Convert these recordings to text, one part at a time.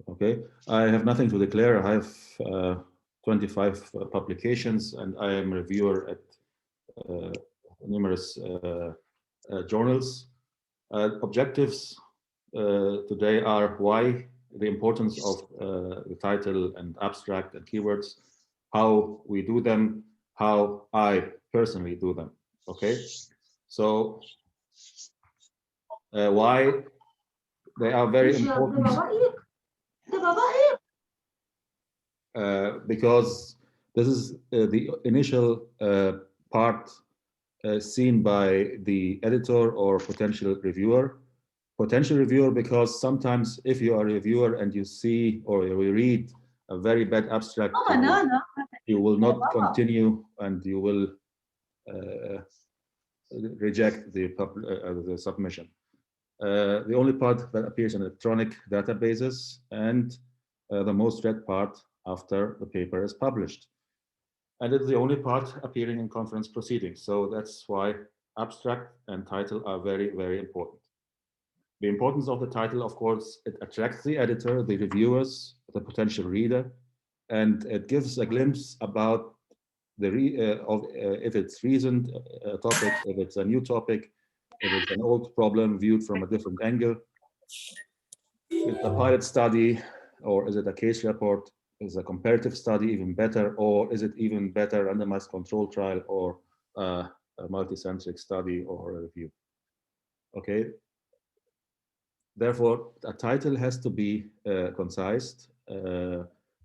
Okay, I have nothing to declare. I have 25 publications, and I am a reviewer at numerous journals. Objectives today are why, the importance of the title and abstract and keywords, how we do them, how I personally do them. Okay, so why they are very important. Because this is the initial part seen by the editor or potential reviewer. Potential reviewer, because sometimes if you are a reviewer and you see or you read a very bad abstract, you will not continue and you will reject the submission. The only part that appears in electronic databases, and the most read part after the paper is published. And it's the only part appearing in conference proceedings. So that's why abstract and title are very, very important. The importance of the title, of course, it attracts the editor, the reviewers, the potential reader, and it gives a glimpse about the if it's recent topic, if it's a new topic, if it's an old problem viewed from a different angle. Is it a pilot study, or is it a case report? Is a comparative study even better, or is it even better randomized control trial, or a multicentric study, or a review? Okay. Therefore, a title has to be concise,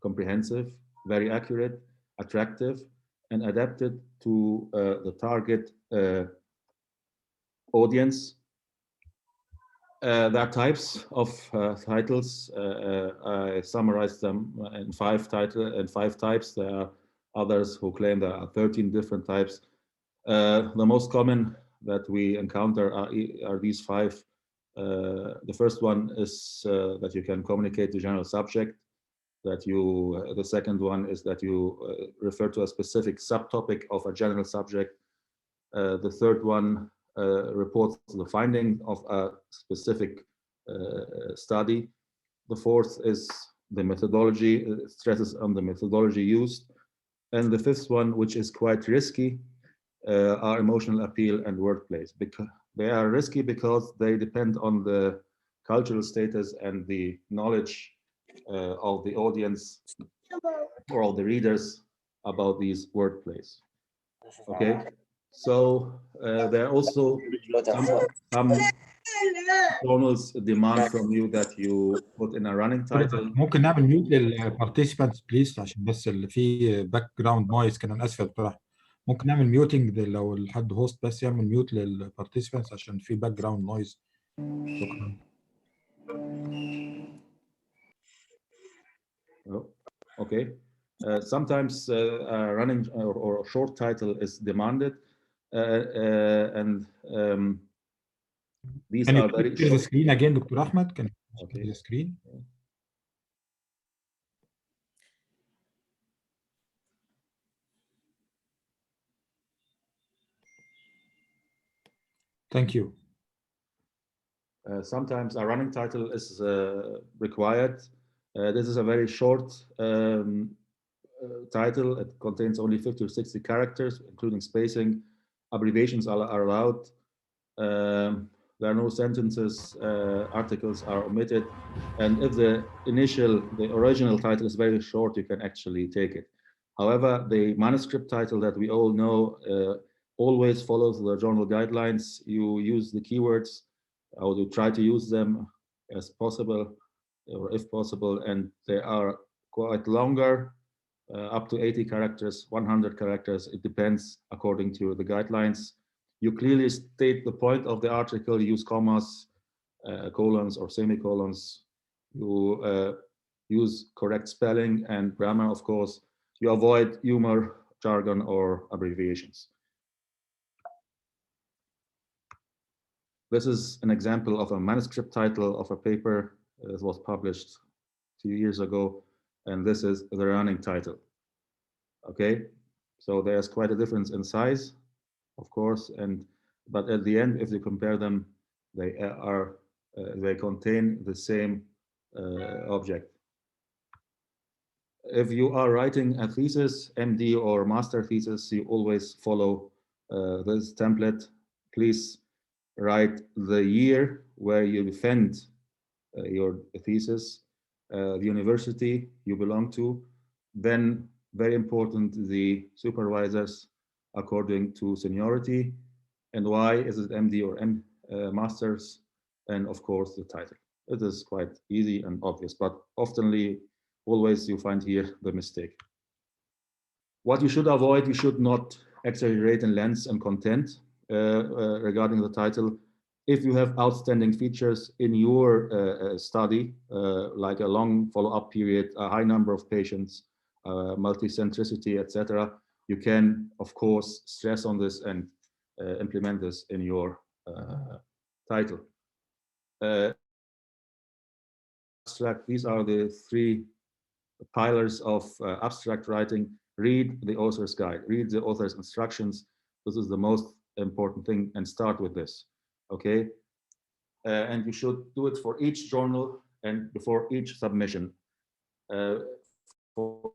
comprehensive, very accurate, attractive, and adapted to the target audience. There are types of titles. I summarized them in five types. There are others who claim there are 13 different types. The most common that we encounter are these five. The first one is that you can communicate the general subject. The second one is that you refer to a specific subtopic of a general subject. The third one reports the finding of a specific study. The fourth is the methodology, stresses on the methodology used. And the fifth one, which is quite risky, are emotional appeal and wordplays. Because they are risky because they depend on the cultural status and the knowledge of the audience or of the readers about these wordplays. Okay, so there are also some journals demand from you that you put in a running title. ممكن نعمل ميوت للبارتيسيبانتس بليز عشان بس اللي فيه باك جراوند نويز كده. انا اسف يا دكتور احمد، ممكن نعمل ميوتنج لو الحد هوست بس يعمل ميوت للبارتيسيبانتس عشان في باك جراوند نويز. شكرا. Okay. Sometimes a running or a short title is demanded, and these Can are you very share the screen again, Dr. Ahmed? Can you okay. share the screen? Thank you. Sometimes a running title is required. This is a very short title. It contains only 50 or 60 characters, including spacing. Abbreviations are allowed. There are no sentences. Articles are omitted. And if the original title is very short, you can actually take it. However, the manuscript title that we all know always follows the journal guidelines. You use the keywords, or you try to use them as possible, or if possible, and they are quite longer, up to 80 characters, 100 characters. It depends according to the guidelines. You clearly state the point of the article, use commas, colons, or semicolons. You use correct spelling and grammar, of course. You avoid humor, jargon, or abbreviations. This is an example of a manuscript title of a paper that was published a few years ago, and this is the running title. Okay, so there's quite a difference in size, of course, but at the end, if you compare them, they contain the same object. If you are writing a thesis, MD or master thesis, you always follow this template. Please write the year where you defend your thesis, the university you belong to, then very important, the supervisors according to seniority, and why is it MD or masters, and of course the title. It is quite easy and obvious, but oftenly, always you find here the mistake. What you should avoid, you should not exaggerate in length and content regarding the title. If you have outstanding features in your study, like a long follow-up period, a high number of patients, multicentricity, etc., you can, of course, stress on this and implement this in your title. Abstract, these are the three pillars of abstract writing. Read the author's guide, read the author's instructions. This is the most important thing, and start with this, okay? And you should do it for each journal and before each submission. For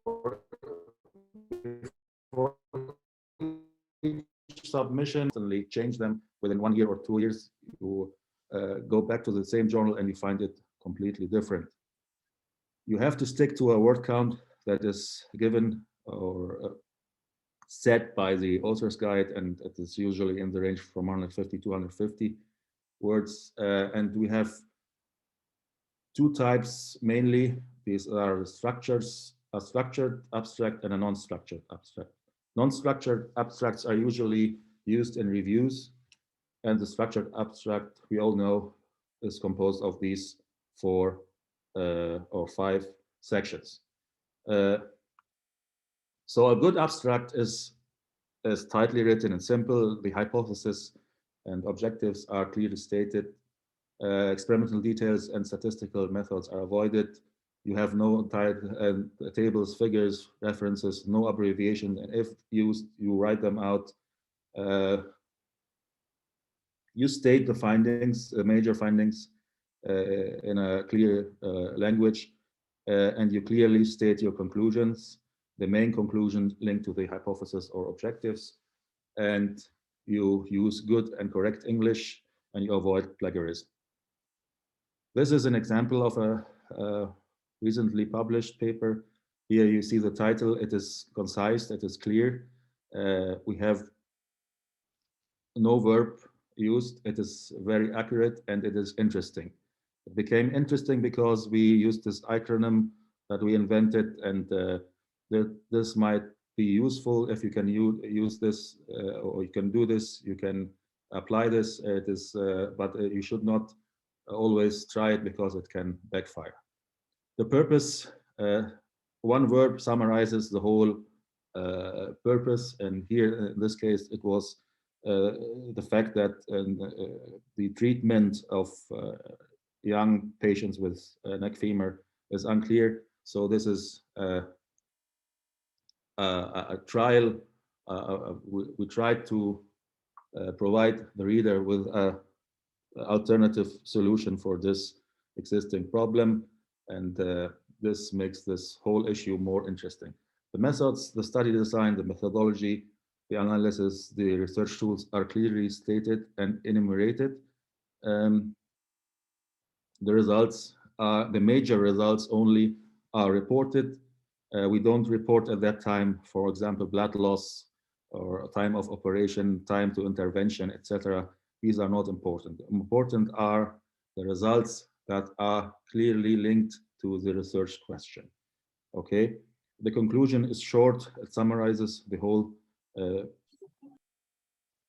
each submission, suddenly change them within 1 year or 2 years. You go back to the same journal and you find it completely different. You have to stick to a word count that is given or set by the author's guide, and it is usually in the range from 150 to 250 words. And we have two types mainly. These are structures, a structured abstract and a non-structured abstract. Non-structured abstracts are usually used in reviews, and the structured abstract, we all know, is composed of these 4 or 5 sections. So a good abstract is tightly written and simple. The hypothesis and objectives are clearly stated. Experimental details and statistical methods are avoided. You have no tables, figures, references, no abbreviation, and if used, you write them out. You state the findings, the major findings, in a clear language, and you clearly state your conclusions, the main conclusion linked to the hypothesis or objectives, and you use good and correct English, and you avoid plagiarism. This is an example of a recently published paper. Here you see the title. It is concise, it is clear. We have no verb used. It is very accurate and it is interesting. It became interesting because we used this acronym that we invented, and this might be useful if you can use this, or you can do this, you can apply this. It is, but you should not always try it because it can backfire. The purpose, one verb summarizes the whole purpose, and here in this case it was the fact that the treatment of young patients with neck femur is unclear. So this is a trial. We tried to provide the reader with an alternative solution for this existing problem, and this makes this whole issue more interesting. The methods, the study design, the methodology, the analysis, the research tools are clearly stated and enumerated. The results, the major results only are reported. We don't report at that time, for example, blood loss or time of operation, time to intervention, etc. These are not important. Important are the results that are clearly linked to the research question. Okay, the conclusion is short. It summarizes the whole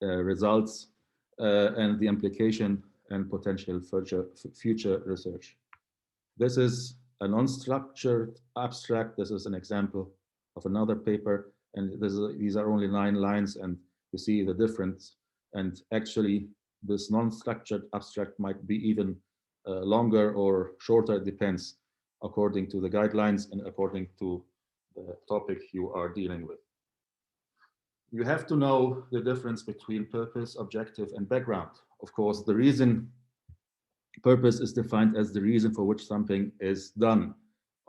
results and the implication and potential future research. This is a non-structured abstract. This is an example of another paper, and these are only 9 lines, and you see the difference. And actually, this non-structured abstract might be even longer or shorter. It depends according to the guidelines and according to the topic you are dealing with. You have to know the difference between purpose, objective, and background. Of course, the reason Purpose is defined as the reason for which something is done.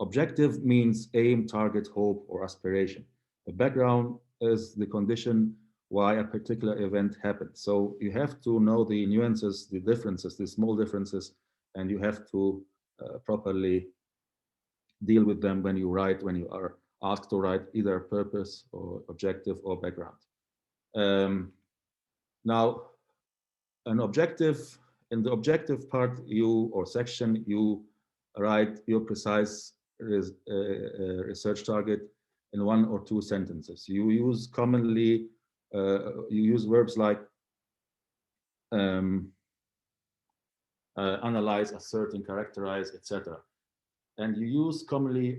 Objective means aim, target, hope, or aspiration. The background is the condition why a particular event happened. So you have to know the nuances, the differences, the small differences, and you have to properly deal with them when you write, when you are asked to write either purpose or objective or background. Um, Now, an objective, in the objective part, you or section, you write your precise research target in 1 or 2 sentences. You use commonly, you use verbs like um, analyze, assert, and characterize, etc. And you use commonly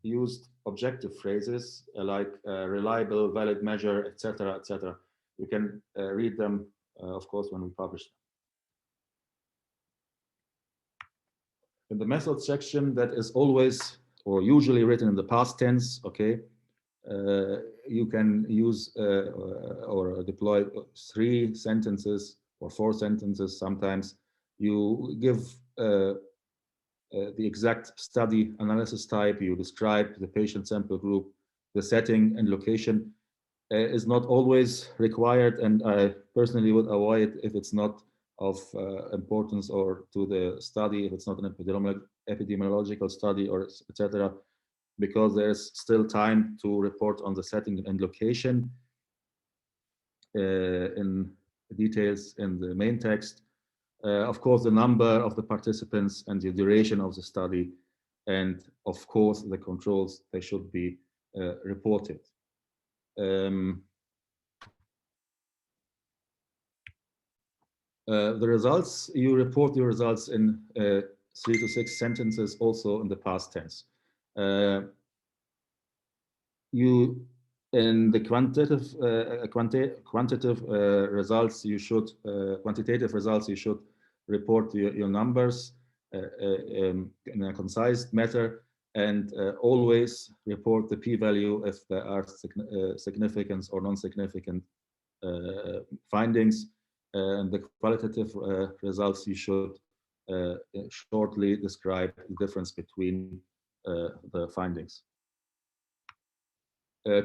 used objective phrases like reliable, valid measure, etc., etc. You can read them, of course, when we publish them. In the method section, that is always or usually written in the past tense, okay, you can use or deploy 3 sentences or 4 sentences sometimes. You give the exact study analysis type, you describe the patient sample group, the setting and location is not always required, and I personally would avoid if it's not of importance or to the study, if it's not an epidemiological study or etc., because there's still time to report on the setting and location in details in the main text. Of course, the number of the participants and the duration of the study, and of course, the controls, they should be reported. The results, you report your results in 3 to 6 sentences, also in the past tense. You, in the quantitative results, you should, quantitative results, you should report your numbers in a concise manner, and always report the p-value if there are significant or non-significant findings. And the qualitative results, you should shortly describe the difference between the findings.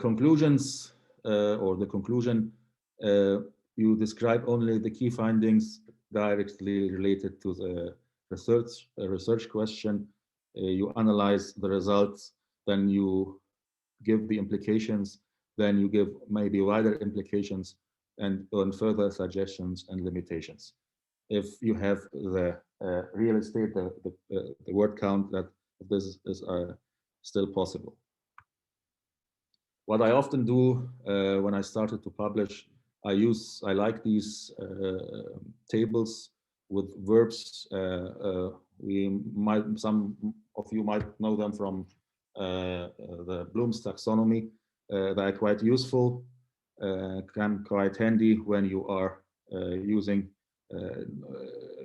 Conclusions or the conclusion, you describe only the key findings directly related to the research question. You analyze the results, then you give the implications, then you give maybe wider implications and on further suggestions and limitations. If you have the real estate, the word count, that this is still possible. What I often do when I started to publish, I like these tables with verbs. Some of you might know them from the Bloom's taxonomy. They are quite useful, can quite handy when you are using,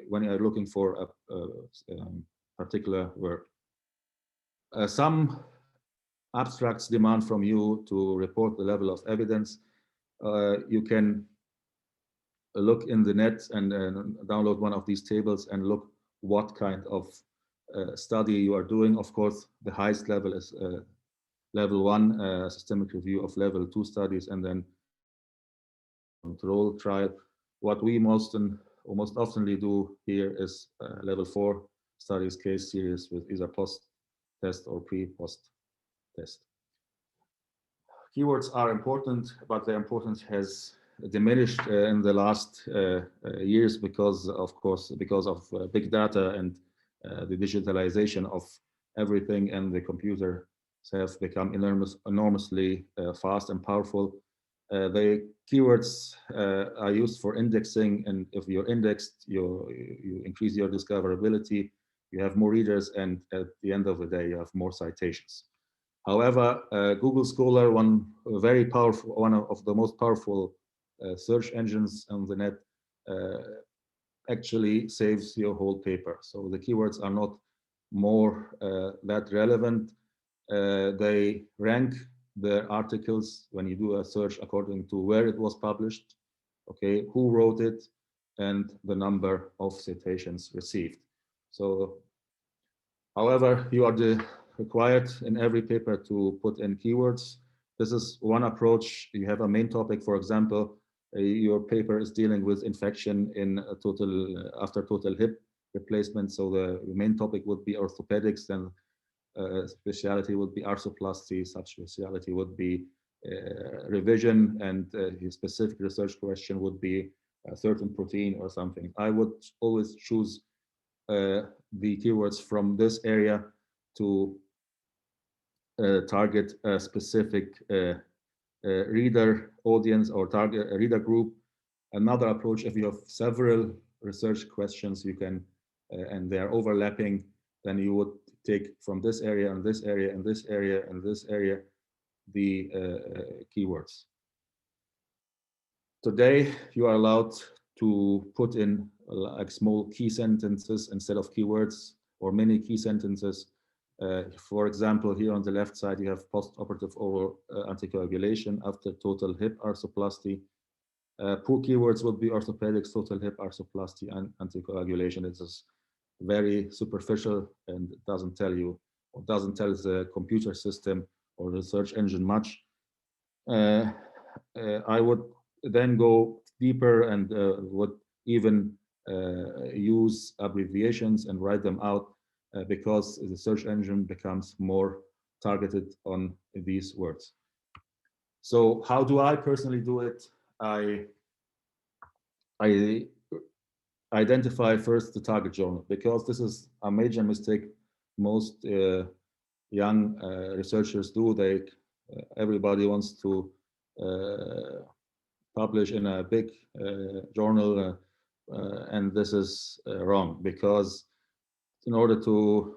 when you are looking for a particular verb. Some abstracts demand from you to report the level of evidence. You can look in the net and download one of these tables and look what kind of study you are doing. Of course, the highest level is level 1, systemic review of level 2 studies, and then control trial. What we most oftenly do here is level 4 studies, case series with either post-test or pre-post test. Keywords are important, but their importance has diminished in the last years because, of course, because of big data and the digitalization of everything, and the computers have become enormously fast and powerful. The keywords are used for indexing, and if you're indexed, you increase your discoverability, you have more readers, and at the end of the day, you have more citations. However, Google Scholar, one of the most powerful search engines on the net, actually saves your whole paper. So the keywords are not more that relevant. They rank the articles when you do a search according to where it was published, okay, who wrote it, and the number of citations received. So, however, you are required in every paper to put in keywords. This is one approach. You have a main topic, for example, your paper is dealing with infection in a after total hip replacement. So the main topic would be orthopedics, then specialty would be arthroplasty, subspecialty would be revision, and his specific research question would be a certain protein or something. I would always choose the keywords from this area to target a specific reader audience or target a reader group. Another approach, if you have several research questions, you can, and they are overlapping, then you would take from this area and this area and this area and this area the keywords. Today, you are allowed to put in like small key sentences instead of keywords, or many key sentences. For example, here on the left side, you have post-operative oral anticoagulation after total hip arthroplasty. Poor keywords would be orthopedics, total hip arthroplasty, and anticoagulation. It is very superficial and doesn't tell you, or doesn't tell the computer system or the search engine much. I would then go deeper and would even use abbreviations and write them out because the search engine becomes more targeted on these words. So how do I personally do it? I identify first the target journal, because this is a major mistake most young researchers do. Everybody wants to publish in a big journal, and this is wrong, because in order to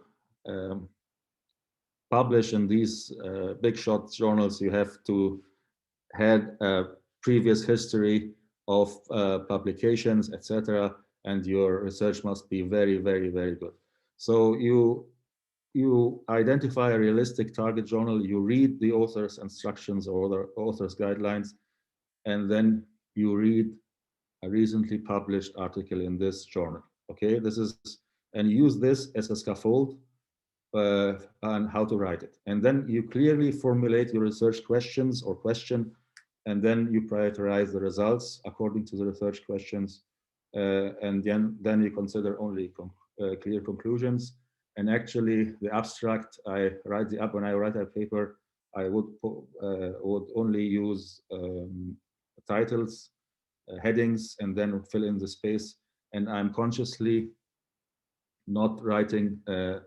publish in these big shot journals, you have to have a previous history of publications, etc., and your research must be very, very, very good. So you identify a realistic target journal, you read the author's instructions or the author's guidelines, and then you read a recently published article in this journal. Okay, and use this as a scaffold on how to write it. And then you clearly formulate your research questions or question, and then you prioritize the results according to the research questions. And then you consider only clear conclusions. And actually, the abstract, when I write a paper, I would only use titles, headings, and then fill in the space. And I'm consciously not writing the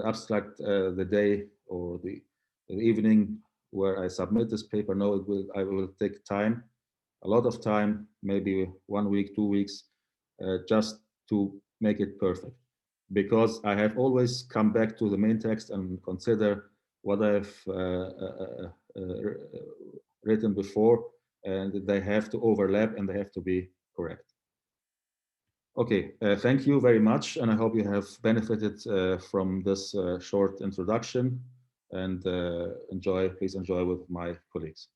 abstract the day or the evening where I submit this paper. No, I will take time, a lot of time, maybe 1 week, 2 weeks, just to make it perfect. Because I have always come back to the main text and consider what I've written before, and they have to overlap and they have to be correct. Okay, thank you very much, and I hope you have benefited from this short introduction, and please enjoy with my colleagues.